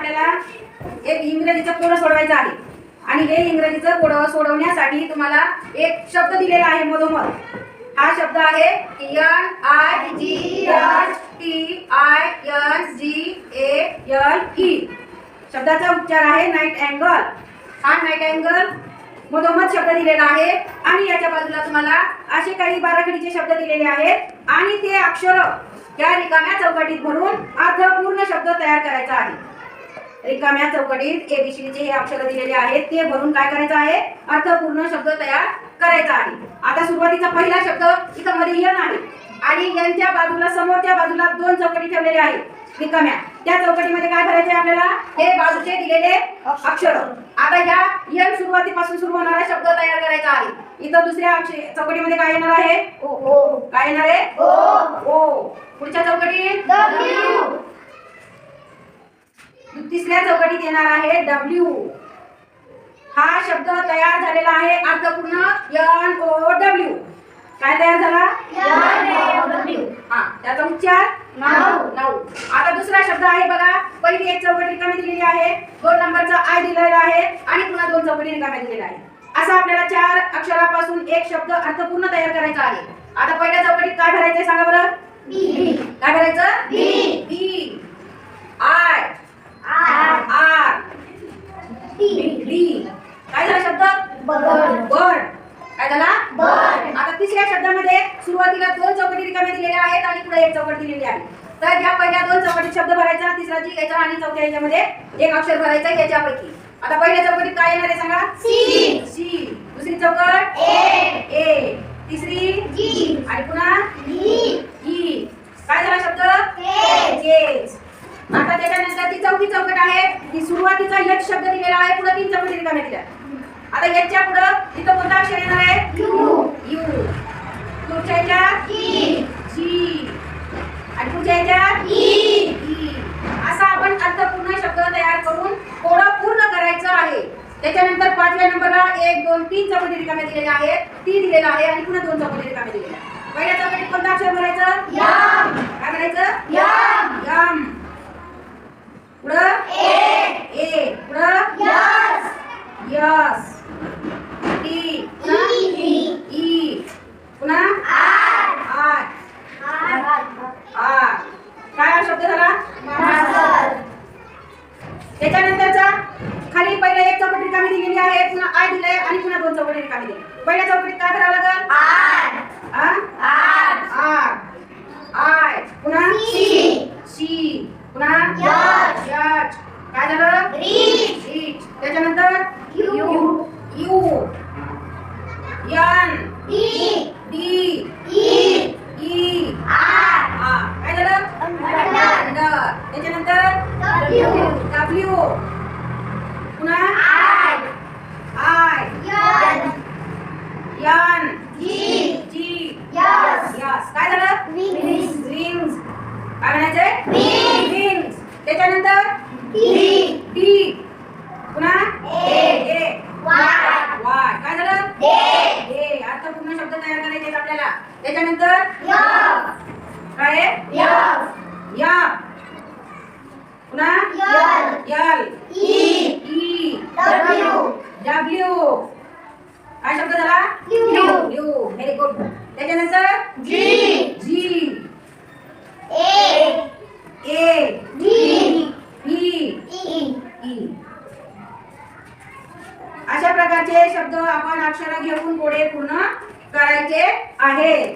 आपल्याला एक इंग्रजीचं कोड सोडवायचं आहे आणि हे इंग्रजीचं कोड सोडवण्यासाठी तुम्हाला एक शब्द दिलेला आहे मधोमध. हा शब्द आहे NIGHTINGALE. शब्दाचा उच्चार आहे नाईट अँगल. हा नाईट अँगल मधोमध शब्द दिलेला आहे आणि याच्या बाजूला तुम्हाला असे काही बाराखडीचे शब्द दिलेले आहेत आणि ते अक्षर या रिकाम्या चौकटीत भरून अर्थपूर्ण शब्द तयार करायचा आहे. रिकाम्या चौकटीत ABCDचे हे अक्षर दिलेले आहेत, ते भरून काय करायचं आहे, अर्थपूर्ण शब्द तयार करायचा आहे. आता सुरुवातीचा पहिला शब्द इथं मध्ये यन आहे आणि यांच्या बाजूला समोरच्या बाजूला दोन चौकटी ठेवलेल्या आहेत रिकाम्या. त्या चौकटीमध्ये काय करायचे आपल्याला, हे बाजूचे दिलेले अक्षर. आता या यन सुरुवातीपासून सुरू होणारा शब्द तयार करायचा आहे. इथं दुसऱ्या चौकटीमध्ये काय येणार आहे, ओ. काय येणार आहे, ओ. पुढच्या चौकटीत W. तिसऱ्या चौकटीत येणार आहे W. हा शब्द तयार झालेला आहे अर्थपूर्ण NOW. काय तयार झाला, NOW. हा, त्याचा उच्चार नाऊ. आता दुसरा शब्द आहे बघा. पहिली एक चौकट रिकामी दिलेली आहे, 2 नंबरचा I दिलेला आहे आणि पुन्हा 2 चौकटी रिकाम्या दिलेल्या आहे. असा आपल्याला 4 अक्षरापासून एक शब्द अर्थपूर्ण तयार करायचा आहे. आता पहिल्या चौकटीत काय भरायचंय सांगा बरं, काय भरायचं, B I R D. काय झाला शब्द, बर्ड. काय झाला, बर्ड. आता तिसऱ्या शब्दामध्ये सुरुवातीला 2 चौकटी रिकाम्या दिलेल्या आहेत आणि पुढे एक चौकट दिलेली आहे. तर या पहिल्या 2 चौकटीत शब्द भरायचा, तिसरा जी घ्यायचा आणि चौथ्या याच्यामध्ये एक अक्षर भरायचं याच्यापैकी. आता पहिल्या चौकटीत काय येणार आहे सांगा, C. दुसरी चौकट A. तिसरी G आणि पुन्हा E. काय झाला शब्द, केज. आता त्याच्यानंतर ती चौथी चौकट आहे, ती सुरुवातीचा यच शब्द दिलेला आहे, पुढे 3 चौकटी रिकाम्या दिल्या. आता याच्या पुढे इथं कोणता अक्षर येणार आहे, U. पुढच्या याच्यात G आणि पुढच्या याच्यात E. असा आपण अर्थपूर्ण शब्द तयार करून कोड पूर्ण करायचं आहे. त्याच्यानंतर 5व्या नंबरला 1 2 3 चौकटी रिकाम्या दिलेल्या आहेत, ती दिलेला आहे आणि पुन्हा 2 चौकटी रिकाम्या दिलेल्या. पहिल्या चौकटीत कोणता अक्षर भरायचं, काय भरायचं, यम. पुढं A. पुढं यस. T. E. पुन्हा R. काय शब्द झाला, त्याच्यानंतरचा खाली पहिल्या एक चौकटी रिकामी दिलेली आहे, पुन्हा I दिले आणि पुन्हा 2 चौकटी रिकामी दिली. पहिल्या चौकटीत काय करावं लागेल, R. I. पुन्हा C. पुन्हा H. काय झालं, रीच. त्याच्यानंतर U. N. D. E. R. काय झालं, अंडर. त्याच्यानंतर W. पुन्हा I. N. G. यस. काय झालं, रिंग्स. काय म्हणायचंय, रिंग्स. त्याच्यानंतर T. पुन्हा A. वाय. काय झालं, ए. अर्थपूर्ण शब्द तयार करायचे आहेत आपल्याला. त्याच्यानंतर काय आहे, या. पुन्हा L. E. W. काय शब्द झाला, यू. Very good. त्याच्यानंतर G. A. E. अशा प्रकारचे शब्द आपण अक्षर घेऊन पुढे पूर्ण करायचे आहेत.